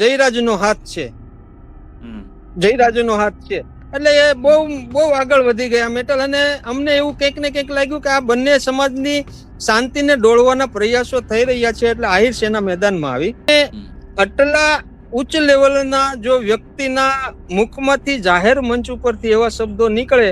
જયરાજનો હાથ છે. જયરાજનો હાથ છે એટલે એ બહુ આગળ વધી ગયા મેટલ. અને અમને એવું કંઈક ને કંઈક લાગ્યું કે આ બંને સમાજની શાંતિને ડોળવાના પ્રયાસો થઈ રહ્યા છે. એટલે આહિર સેના મેદાનમાં આવી. આટલા ઉચ્ચ લેવલના જો વ્યક્તિના મુખમાંથી જાહેર મંચ ઉપરથી એવા શબ્દો નીકળે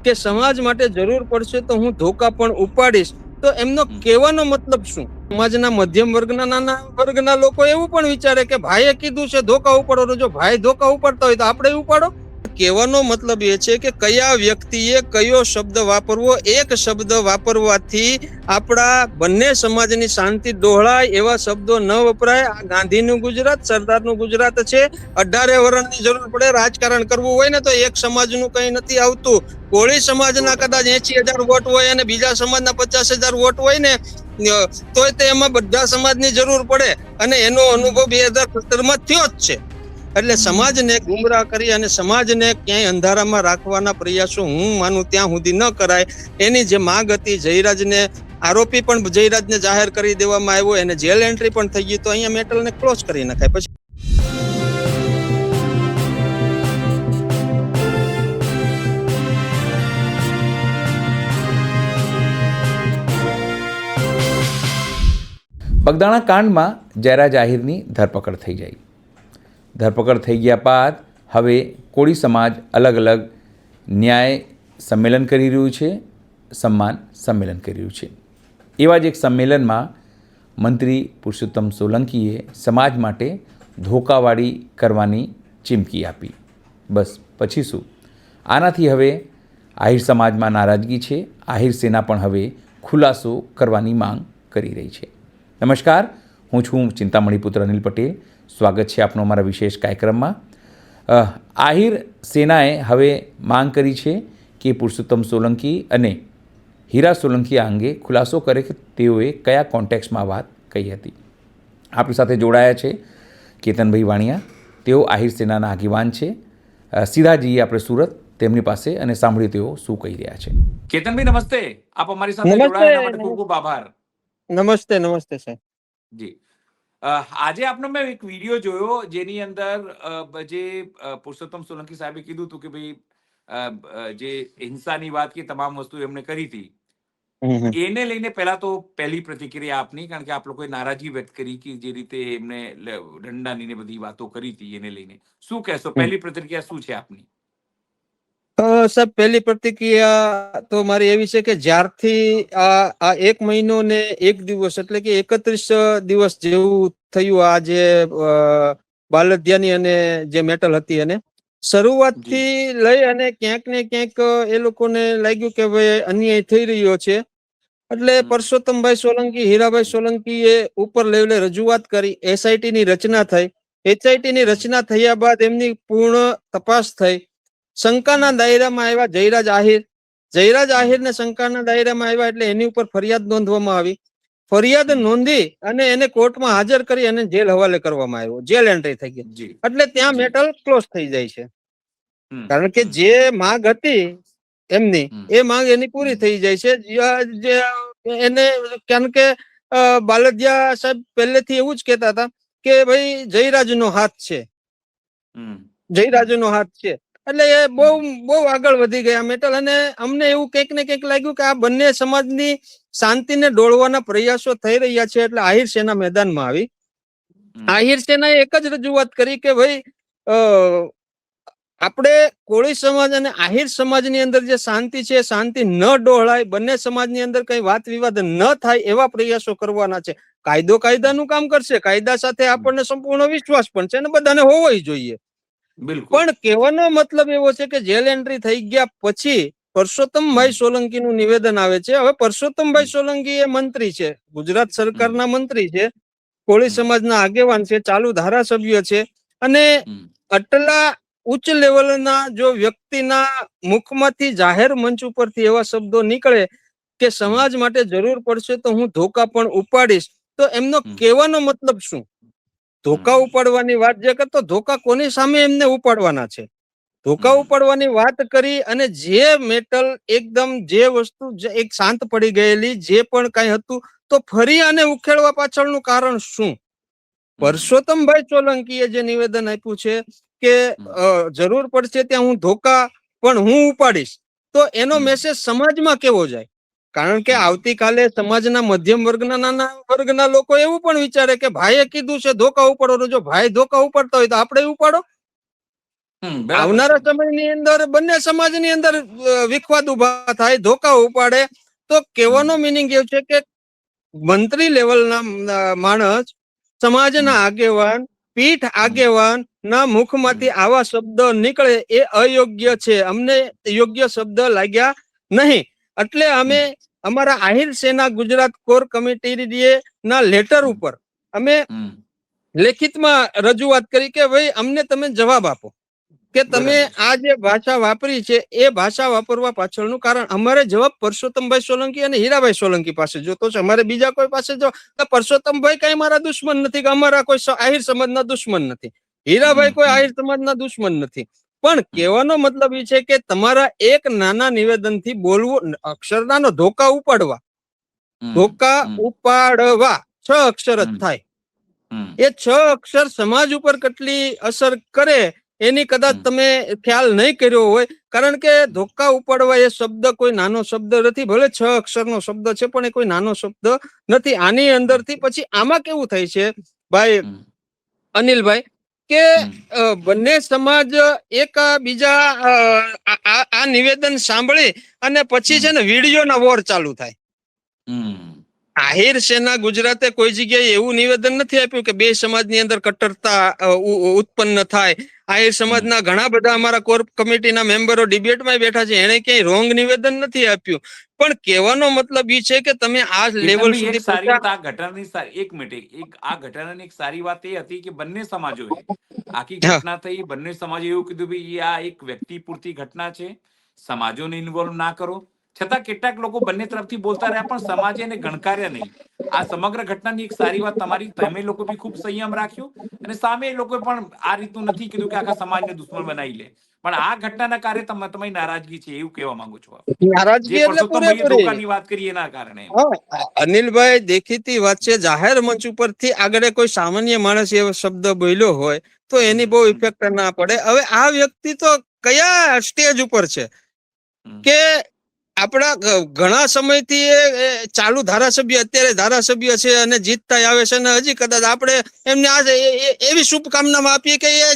કે સમાજ માટે જરૂર પડશે તો હું ધોકા પણ ઉપાડીશ, તો એમનો કહેવાનો મતલબ શું? સમાજના મધ્યમ વર્ગના નાના વર્ગના લોકો એવું પણ વિચારે કે ભાઈએ કીધું છે ધોકા ઉપાડો, જો ભાઈ ધોકા ઉપાડતા હોય તો આપણે ઉપાડો. કહેવાનો મતલબ એ છે કે કયા વ્યક્તિએ કયો શબ્દ વાપરવો, એક શબ્દ વાપરવાથી આપણા બંને સમાજની શાંતિ ડહોળાય એવા શબ્દો ન વપરાય. આ ગાંધીનું ગુજરાત, સરદારનું ગુજરાત છે. 18 વર્ષની જરૂર પડે રાજકારણ કરવું હોય ને તો એક સમાજનું કઈ નથી આવતું. કોળી સમાજના કદાચ 80,000 વોટ હોય અને બીજા સમાજના 50,000 વોટ હોય ને તોય તે એમાં બધા સમાજની જરૂર પડે. અને એનો અનુભવ 2017 થયો જ છે. એટલે સમાજને ગુમરાહ કરી અને સમાજને ક્યાંય અંધારામાં રાખવાના પ્રયાસો હું માનું ત્યાં સુધી ન કરાય. એની જે માંગ હતી, જયરાજને આરોપી પણ જયરાજને જાહેર કરી દેવામાં આવ્યો, એને જેલ એન્ટ્રી પણ થઈ ગઈ, તો અહીંયા મેટલને ક્લોઝ કરી નખાય. પછી બગદાણા કાંડમાં જયરાજ આહિરની ધરપકડ થઈ જાય. ધરપકડ થઈ ગયા બાદ હવે કોળી સમાજ અલગ અલગ ન્યાય સંમેલન કરી રહ્યું છે, સન્માન સંમેલન કરી રહ્યું છે. એવા જ એક સંમેલનમાં મંત્રી પુરુષોત્તમ સોલંકીએ સમાજ માટે ધોકાવાળી કરવાની ચીમકી આપી. બસ પછી શું? આનાથી હવે આહિર સમાજમાં નારાજગી છે. આહિર સેના પણ હવે ખુલાસો કરવાની માંગ કરી રહી છે. નમસ્કાર, હું છું ચિંતામણી પુત્ર અનિલ પટેલ. સ્વાગત છે આપનો અમારા વિશેષ કાર્યક્રમમાં. આહિર સેનાએ હવે માંગ કરી છે કે પુરુષોત્તમ સોલંકી અને હીરા સોલંકી આ અંગે ખુલાસો કરે કે તેઓએ કયા કોન્ટેક્સમાં વાત કહી હતી. આપણી સાથે જોડાયા છે કેતનભાઈ વાણિયા. તેઓ આહિર સેનાના આગેવાન છે. સીધા જઈએ આપણે સુરત તેમની પાસે અને સાંભળીએ તેઓ શું કહી રહ્યા છે. કેતનભાઈ નમસ્તે, આપ અમારી સાથે જોડાયા એના માટે ખૂબ ખૂબ આભાર. નમસ્તે. નમસ્તે સાહેબ. જી, આજે આપનો મેં એક વિડીયો જોયો જેની અંદર જે પુરુષોત્તમ સોલંકી સાહેબે કીધું હતું કે ભાઈ જે હિંસાની વાત કે તમામ વસ્તુ એમણે કરી હતી, એને લઈને પહેલા તો પહેલી પ્રતિક્રિયા આપની, કારણ કે આપ લોકોએ નારાજગી વ્યક્ત કરી કે જે રીતે એમને દંડાની ને બધી વાતો કરી હતી એને લઈને શું કહેશો? પહેલી પ્રતિક્રિયા શું છે આપની? સાહેબ, પહેલી પ્રતિક્રિયા તો મારી એવી છે કે જ્યારથી આ 1 મહિનો ને 1 દિવસ એટલે કે 31 દિવસ જેવું થયું આ જે બાલદિયાની અને જે મેટલ હતી એને શરૂઆતથી લઈ અને ક્યાંક ને ક્યાંક એ લોકોને લાગ્યું કે ભાઈ અન્યાય થઈ રહ્યો છે. એટલે પરસોત્તમભાઈ સોલંકી, હીરાભાઈ સોલંકી એ ઉપર લેવલે રજૂઆત કરી. SIT ની રચના થઈ. HIT ની રચના થયા બાદ એમની પૂર્ણ તપાસ થઈ. શંકાના દાયરામાં આવ્યા જયરાજ આહિર. જયરાજ આહિરને શંકાના દાયરામાં આવ્યા એટલે એની ઉપર ફરિયાદ નોંધવામાં આવી. ફરિયાદ નોંધી અને એને કોર્ટમાં હાજર કરી અને જેલ હવાલે કરવામાં આવ્યો. જેલ એન્ટ્રી થઈ ગઈ. એટલે ત્યાં મેટર ક્લોઝ થઈ જાય છે. કારણ કે જે માંગ હતી એમની, એ માંગ એની પૂરી થઈ જાય છે. એને કારણ કે બાલદિયા સાહેબ પહેલેથી એવું જ કહેતા હતા કે ભાઈ જયરાજનો હાથ છે. જયરાજનો હાથ છે. એટલે એ બહુ આગળ વધી ગયા મેટલ. અને અમને એવું કંઈક ને કંઈક લાગ્યું કે આ બંને સમાજની શાંતિને ડોળવાના પ્રયાસો થઈ રહ્યા છે. એટલે આહિર સેના મેદાનમાં આવી. આહિર સેનાએ એક જ રજૂઆત કરી કે ભાઈ આપણે કોળી સમાજ અને આહિર સમાજની અંદર જે શાંતિ છે, શાંતિ ન ડહોળાય, બંને સમાજની અંદર કઈ વાત વિવાદ ન થાય એવા પ્રયાસો કરવાના છે. કાયદો કાયદાનું કામ કરશે. કાયદા સાથે આપણને સંપૂર્ણ વિશ્વાસ પણ છે અને બધાને હોવો જોઈએ. પણ કહેવાનો મતલબ એવો છે કે જેલ એન્ટ્રી થઈ ગયા પછી પરસોત્તમભાઈ સોલંકીનું નિવેદન આવે છે. હવે પરસોત્તમભાઈ સોલંકી એ મંત્રી છે, ગુજરાત સરકારના મંત્રી છે, કોળી સમાજના આગેવાન છે, ચાલુ ધારાસભ્ય છે. અને આટલા ઉચ્ચ લેવલના જો વ્યક્તિના મુખમાંથી જાહેર મંચ ઉપરથી એવા શબ્દો નીકળે કે સમાજ માટે જરૂર પડશે તો હું ધોકા પણ ઉપાડીશ, તો એમનો કહેવાનો મતલબ શું? ધોકા ઉપાડવાની વાત જે કરતો, ધોકા કોની સામે એમને ઉપાડવાના છે? ધોકા ઉપાડવાની વાત કરી અને જે મેટલ એકદમ જે વસ્તુ એક શાંત પડી ગયેલી જે પણ કઈ હતું તો ફરી આને ઉખેડવા પાછળનું કારણ શું? પરસોત્તમભાઈ સોલંકીએ જે નિવેદન આપ્યું છે કે જરૂર પડશે ત્યાં હું ધોકા પણ હું ઉપાડીશ, તો એનો મેસેજ સમાજમાં કેવો જાય? કારણ કે આવતીકાલે સમાજના મધ્યમ વર્ગના નાના વર્ગના લોકો એવું પણ વિચારે કે ભાઈએ કીધું છે ધોકા ઉપાડો, તો જો ભાઈ ધોકા ઉપાડતા હોય તો આપણે ઉપાડો. આવનારા સમયની અંદર બંને સમાજની અંદર વિખવાદ ઉભા થાય, ધોકા ઉપાડે, તો કહેવાનો મિનિંગ એવું છે કે મંત્રી લેવલના માણસ, સમાજના આગેવાન, પીઠ આગેવાન ના મુખમાંથી આવા શબ્દ નીકળે એ અયોગ્ય છે. અમને યોગ્ય શબ્દ લાગ્યા નહીં, એટલે અમે અમારા આહિર સેના ગુજરાત કોર કમિટી ના લેટર ઉપર અમે લેખિતમાં રજૂઆત કરી કે ભાઈ અમને તમે જવાબ આપો કે તમે આ જે ભાષા વાપરી છે એ ભાષા વાપરવા પાછળનું કારણ. અમારે જવાબ પરસોત્તમભાઈ સોલંકી અને હીરાભાઈ સોલંકી પાસે જોતો છે, અમારે બીજા કોઈ પાસે જો. પરસોત્તમભાઈ કઈ મારા દુશ્મન નથી કે અમારા કોઈ આહિર સમાજના દુશ્મન નથી, હીરાભાઈ કોઈ આહિર સમાજના દુશ્મન નથી, પણ કહેવાનો મતલબ એ છે કે તમારા એક નાના નિવેદન થી બોલવું, અક્ષરદાનો ધોકા ઉપાડવા, ધોકા ઉપાડવા 6 અક્ષર જ થાય. એ 6 અક્ષર સમાજ ઉપર કેટલી અસર કરે એની કદાચ તમે ખ્યાલ નહીં કર્યો હોય. કારણ કે ધોકા ઉપાડવા એ શબ્દ કોઈ નાનો શબ્દ નથી, ભલે 6 અક્ષરનો શબ્દ છે પણ એ કોઈ નાનો શબ્દ નથી. આની અંદરથી પછી આમાં કેવું થાય છે ભાઈ અનિલભાઈ કે બંને સમાજ એક બીજા આ નિવેદન સાંભળી અને પછી છે ને વિડીયોના વોર ચાલુ થાય. આહિર સેના ગુજરાતે કોઈ જગ્યાએ એવું નિવેદન નથી આપ્યું કે બે સમાજની અંદર કટ્ટરતા ઉત્પન્ન થાય. આહિર સમાજના ઘણા બધા અમારા કોર કમિટીના મેમ્બરો ડિબેટમાં બેઠા છે, એને ક્યાંય રોંગ નિવેદન નથી આપ્યું. પણ કહેવાનો મતલબ એ છે કે તમે આ લેવલ સુધી આ ઘટનાની એક સારી વાત એ હતી કે બંને સમાજોએ આખી ઘટના થઈ, બંને સમાજે એવું કીધું ભાઈ આ એક વ્યક્તિ પૂરતી ઘટના છે, સમાજોને ઇન્વોલ્વ ના કરો. છતાં કેટલાક લોકો બંને તરફથી બોલતા રહ્યા પણ સમાજે એને ગણકાર્યા નહીં. આ સમગ્ર ઘટનાની એક સારી વાત તમારી, તમે લોકો બી ખૂબ સંયમ રાખ્યો અને સામે લોકો પણ આ રીતનું નથી કીધું કે આખા સમાજને દુશ્મન બનાવી લે. પણ આ ઘટનાના કારણે તમારી નારાજગી છે એવું કહેવા માંગુ છું. નારાજગી એટલે પૂરેપૂરી વાત કરી એના કારણે અનિલભાઈ દેખીતી વાત છે, જાહેર મંચ ઉપરથી આગળ કોઈ સામાન્ય માણસ એવો શબ્દ બોલ્યો હોય તો એની બહુ ઇફેક્ટ ના પડે. હવે આ વ્યક્તિ તો કયા સ્ટેજ ઉપર છે કે આપણા ઘણા સમયથી ચાલુ ધારાસભ્ય, અત્યારે ધારાસભ્ય છે અને જીતતા આવે છે, અને હજી કદાચ આપણે એમને આજે એવી શુભકામનામાં આપીએ કે એ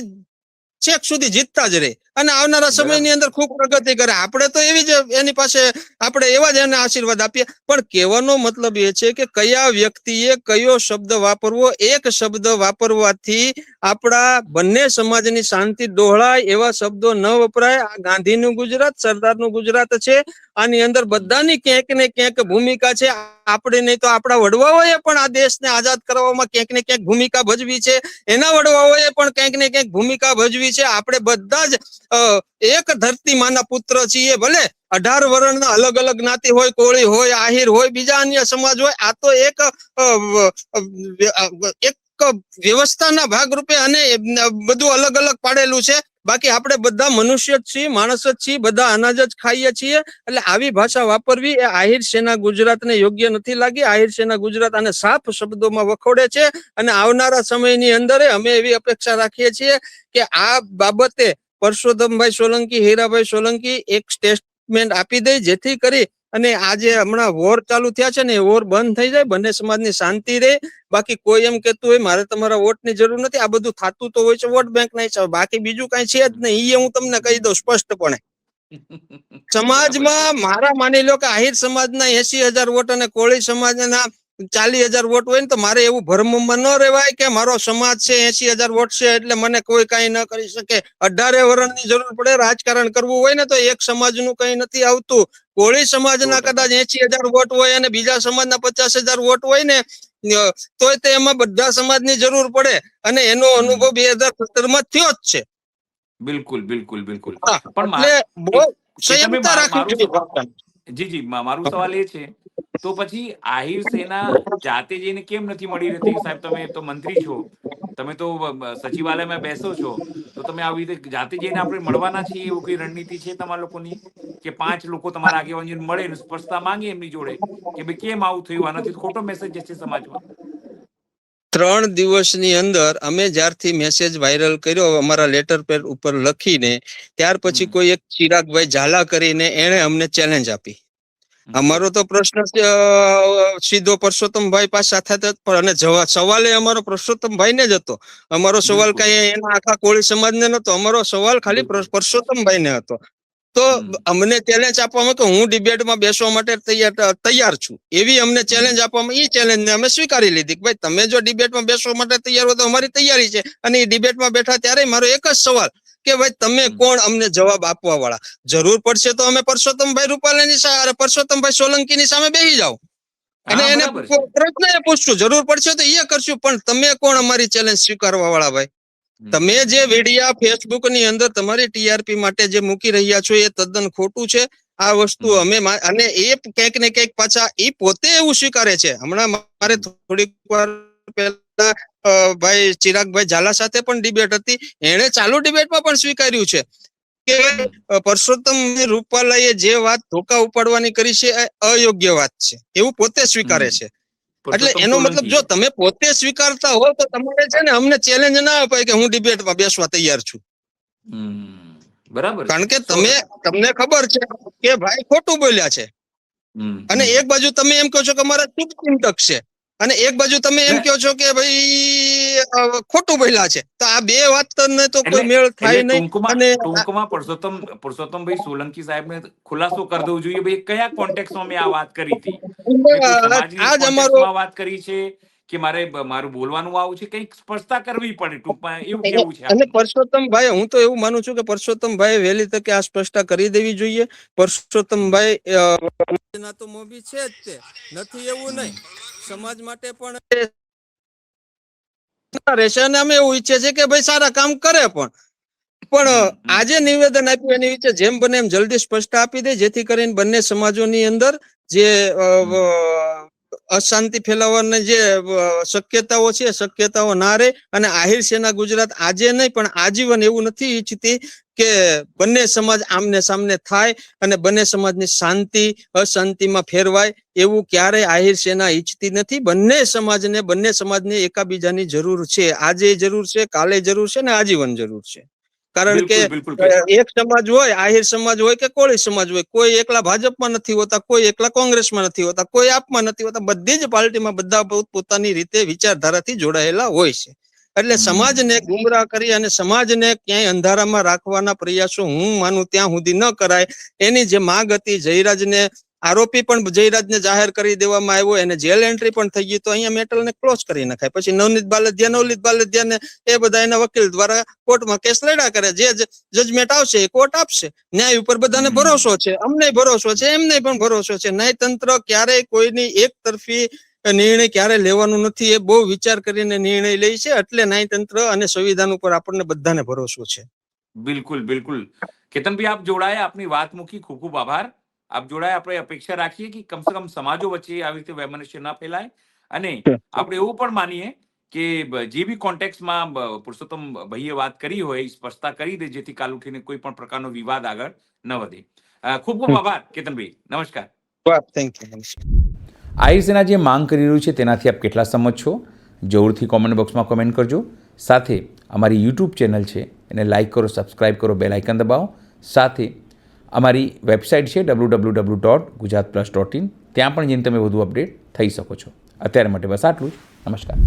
છેક સુધી જીતતા જ રહે અને આવનારા સમયની અંદર ખૂબ પ્રગતિ કરે. આપણે તો એવી જ એની પાસે આપણે એવા જ એને આશીર્વાદ આપીએ. પણ કહેવાનો મતલબ એ છે કે કયા વ્યક્તિએ કયો શબ્દ વાપરવો, એક શબ્દ વાપરવાથી આપણા બંને સમાજની શાંતિ ડહોળાય એવા શબ્દો ન વપરાય. આ ગાંધીનું ગુજરાત, સરદારનું ગુજરાત છે, આની અંદર બધાની ક્યાંક ને ક્યાંક ભૂમિકા છે. આપણે નહીં તો આપણા વડવાઓએ પણ આ દેશને આઝાદ કરવામાં ક્યાંક ને ક્યાંક ભૂમિકા ભજવી છે, એના વડવાઓએ પણ ક્યાંક ને ક્યાંક ભૂમિકા ભજવી છે. આપણે બધા જ એક ધરતી માના પુત્ર છીએ. ભલે 18 વર્ણના અલગ અલગ જ્ઞાતિ હોય, કોળી હોય, આહિર હોય, બીજા અન્ય સમાજ હોય, આ તો એક વ્યવસ્થાના ભાગરૂપે અને બધું અલગ અલગ પાડેલું છે. બાકી આપણે બધા મનુષ્ય જ છીએ, માણસ જ છીએ, બધા અનાજ જ ખાઈએ છીએ. એટલે આવી ભાષા વાપરવી એ આહિર સેના ગુજરાતને યોગ્ય નથી લાગી. આહિર સેના ગુજરાત આને સાફ શબ્દોમાં વખોડે છે અને આવનારા સમયની અંદર અમે એવી અપેક્ષા રાખીએ છીએ કે આ બાબતે પરસોત્તમભાઈ સોલંકી, હીરાભાઈ સોલંકી એક સ્ટેટમેન્ટ આપી દે, જેથી કરી અને આ જે હમણાં વોર ચાલુ થયા છે ને એ વોર બંધ થઈ જાય, બંને સમાજની શાંતિ રહે. બાકી કોઈ એમ કેતું હોય મારે તમારા વોટની જરૂર નથી, આ બધું થતું તો હોય છે વોટ બેંક ના હિસાબે, બાકી બીજું કઈ છે જ નહીં. એ હું તમને કહી દઉં સ્પષ્ટપણે. સમાજમાં મારા માની લો કે આહિર સમાજના 80,000 વોટ અને કોળી સમાજના 40,000 વોટ હોય ને તો મારે એવું ભરમમાં ન રહેવાય કે મારો સમાજ છે 80,000 વોટ છે એટલે મને કોઈ કઈ ન કરી શકે. 18 વર્ષની જરૂર પડે. રાજકારણ કરવું હોય ને તો એક સમાજનું કઈ નથી આવતું. કોળી સમાજના કદાચ 80,000 વોટ હોય અને બીજા સમાજના 50,000 વોટ હોય ને તોય તે એમાં બધા સમાજની જરૂર પડે અને એનો અનુભવ 2017 માં થયો જ છે. બિલકુલ બિલકુલ બિલકુલ. એટલે બહુ સંયમતા રાખવી જોઈએ. જી મારું સવાલ એ છે તો પછી આહિર સેના જાતે જઈને કેમ નથી મળી રહેતી? સાહેબ તમે તો મંત્રી છો, તમે તો સચિવાલયમાં બેસો છો, તો તમે આવી રીતે જાતે જઈને આપણે મળવાના છીએ એવું કઈ રણનીતિ છે તમારા લોકોની કે 5 લોકો તમારા આગેવાન જઈને મળે ને સ્પષ્ટતા માંગે એમની જોડે કે ભાઈ કેમ આવું થયું, આનાથી ખોટો મેસેજ જશે સમાજમાં? 3 દિવસની અંદર અમે જ્યારથી મેસેજ વાયરલ કર્યો અમારા લેટર પેડ ઉપર લખીને, ત્યાર પછી કોઈ એક ચિરાગભાઈ ઝાલા કરીને એણે અમને ચેલેન્જ આપી. અમારો તો પ્રશ્ન સીધો પરસોત્તમભાઈ પાસે થતો અને સવાલે અમારો પરસોત્તમભાઈ ને જ હતો. અમારો સવાલ કઈ એના આખા કોળી સમાજને નતો, અમારો સવાલ ખાલી પરસોત્તમભાઈ ને હતો. તો અમને ચેલેન્જ આપવામાં કે હું ડિબેટમાં બેસવા માટે તૈયાર છું, એવી અમને ચેલેન્જ આપવામાં, એ ચેલેન્જ ને અમે સ્વીકારી લીધી કે ભાઈ તમે જો ડિબેટમાં બેસવા માટે તૈયાર હો તો અમારી તૈયારી છે. અને એ ડિબેટમાં બેઠા ત્યારે મારો એક જ સવાલ કે ભાઈ તમે કોણ અમને જવાબ આપવા વાળા? જરૂર પડશે તો અમે પરસોત્તમભાઈ રૂપાલાની સામે, પરસોત્તમભાઈ સોલંકીની સામે બેસી જાવ અને એને પ્રશ્ન એ પૂછશું, જરૂર પડશે તો એ કરશું, પણ તમે કોણ અમારી ચેલેન્જ સ્વીકારવા વાળા? ભાઈ તમે જે વિડિયા ફેસબુક ની અંદર તમારી ટીઆરપી માટે જે મૂકી રહ્યા છો એ તદ્દન ખોટું છે. આ વસ્તુ અમે અને એ ક્યાંક ને ક્યાંક પાછા એ પોતે એવું સ્વીકારે છે. હમણાં મારે થોડીક વાર પહેલા ભાઈ ચિરાગભાઈ ઝાલા સાથે પણ ડિબેટ હતી, એને ચાલુ ડિબેટમાં પણ સ્વીકાર્યું છે કે પરસોત્તમ રૂપાલાએ જે વાત ધોકા ઉપાડવાની કરી છે એ અયોગ્ય વાત છે, એવું પોતે સ્વીકારે છે. એટલે એનો મતલબ જો તમે પોતે સ્વીકારતા હો તો તમારે છે ને અમને ચેલેન્જ ના અપાય કે હું ડિબેટમાં બેસવા તૈયાર છું. બરાબર, કારણ કે તમને ખબર છે કે ભાઈ ખોટું બોલ્યા છે, અને એક બાજુ તમે એમ કહો છો કે અમારા શુભચિંતક છે, અને એક બાજુ તમે એમ કહો છો કે ભાઈ ખોટું બોલ્યા છે. તો આ બે વાત તો કોઈ મેળ થાય નહીં. અને ટૂંકમાં પરસોત્તમભાઈ સોલંકી સાહેબને ખુલાસો કરી દેવું જોઈએ ભાઈ કયા કોન્ટેક્સ્ટમાં મેં આ વાત કરી હતી. આજ અમારો વાત કરી છે કે મારું બોલવાનું આવું છે, કંઈક સ્પષ્ટતા કરવી પડે. ટૂંકમાં એવું કેવું છે. અને પરસોત્તમભાઈ, હું તો એવું માનું છું કે પરસોત્તમભાઈ વહેલી તકે આ સ્પષ્ટતા કરી દેવી જોઈએ. પરસોત્તમભાઈ તો મોભી છે જ, તે નથી એવું નહીં, સમાજ માટે પણ રહેશે અને અમે એવું ઈચ્છે છે કે ભાઈ સારા કામ કરે. પણ આજે નિવેદન આપ્યું એની વિશે જેમ બને એમ જલ્દી સ્પષ્ટતા આપી દે, જેથી કરીને બંને સમાજોની અંદર જે અશાંતિ ફેલાવવાની જે શક્યતાઓ છે, શક્યતાઓ ના રહે. અને આહિર સેના ગુજરાત આજે નહીં પણ આજીવન એવું નથી ઈચ્છતી કે બંને સમાજ આમને સામને થાય અને બંને સમાજની શાંતિ અશાંતિમાં ફેરવાય, એવું ક્યારેય આહિર સેના ઈચ્છતી નથી. બંને સમાજને એકાબીજાની જરૂર છે, આજે જરૂર છે, કાલે જરૂર છે ને આજીવન જરૂર છે. કારણ કે એક સમાજ હોય, આહિર સમાજ હોય કે કોળી સમાજ હોય, કોઈ એકલા ભાજપમાં નથી હોતા, કોઈ એકલા કોંગ્રેસમાં નથી હોતા, કોઈ આપમાં નથી હોતા. બધી જ પાર્ટીમાં બધા પોતાની રીતે વિચારધારાથી જોડાયેલા હોય છે. એટલે સમાજને ગુમરાહ કરી અને સમાજને ક્યાંય અંધારામાં રાખવાના પ્રયાસો હું માનું ત્યાં સુધી ન કરાય. એની જે માંગ હતી, જયરાજને આરોપી પણ જયરાજને જાહેર કરી દેવામાં આવ્યો, એને જેલ એન્ટ્રી પણ થઈ ગઈ, તો અહીંયા મેટરને ક્લોઝ કરી નખાય. પછી નવનીત બાલદિયાને એ બધા એના વકીલ દ્વારા કોર્ટમાં કેસ લડ્યા કરે. જે જજમેન્ટ આવશે એ કોર્ટ આપશે. ન્યાય ઉપર બધાને ભરોસો છે, અમને ભરોસો છે, એમને પણ ભરોસો છે. ન્યાયતંત્ર ક્યારેય કોઈની એક તરફી નિર્ણય ક્યારે લેવાનું નથી, એ બહુ વિચાર કરીને નિર્ણય લે છે. એટલે ન્યાયતંત્ર અને સંવિધાન ઉપર આપણને બધાને ભરોસો છે. બિલકુલ બિલકુલ. કેતનભાઈ, આપ જોડાયા, આપની વાત મૂકી, ખૂબ ખૂબ આભાર. આપ જોડાયા. આપણે અપેક્ષા રાખીએ કે કમસે કમ સમાજો વચ્ચે આવી રીતે વૈમનસ્ય ના ફેલાય, અને આપણે એવું પણ માનીએ કે જે બી કોન્ટેક્સ્ટમાં પુરુષોત્તમ ભાઈએ વાત કરી હોય સ્પષ્ટતા કરી દે, જેથી કાલ ઉઠીને કોઈ પણ પ્રકારનો વિવાદ આગળ ન વધે. ખૂબ ખૂબ આભાર કેતનભાઈ. નમસ્કાર. Thank you. આહિર સેના જે માંગ કરી રહ્યું છે તેનાથી આપ કેટલા સંમત છો? જરૂરથી કોમેન્ટ બોક્સમાં કોમેન્ટ કરજો. સાથે અમારી યુટ્યુબ ચેનલ છે એને લાઇક કરો, સબસ્ક્રાઇબ કરો, બેલ આઇકન દબાવો. સાથે અમારી વેબસાઇટ છે www.gujaratplus.in, ત્યાં પણ જઈને તમે વધુ અપડેટ થઈ શકો છો. અત્યારે માટે બસ આટલું જ. નમસ્કાર.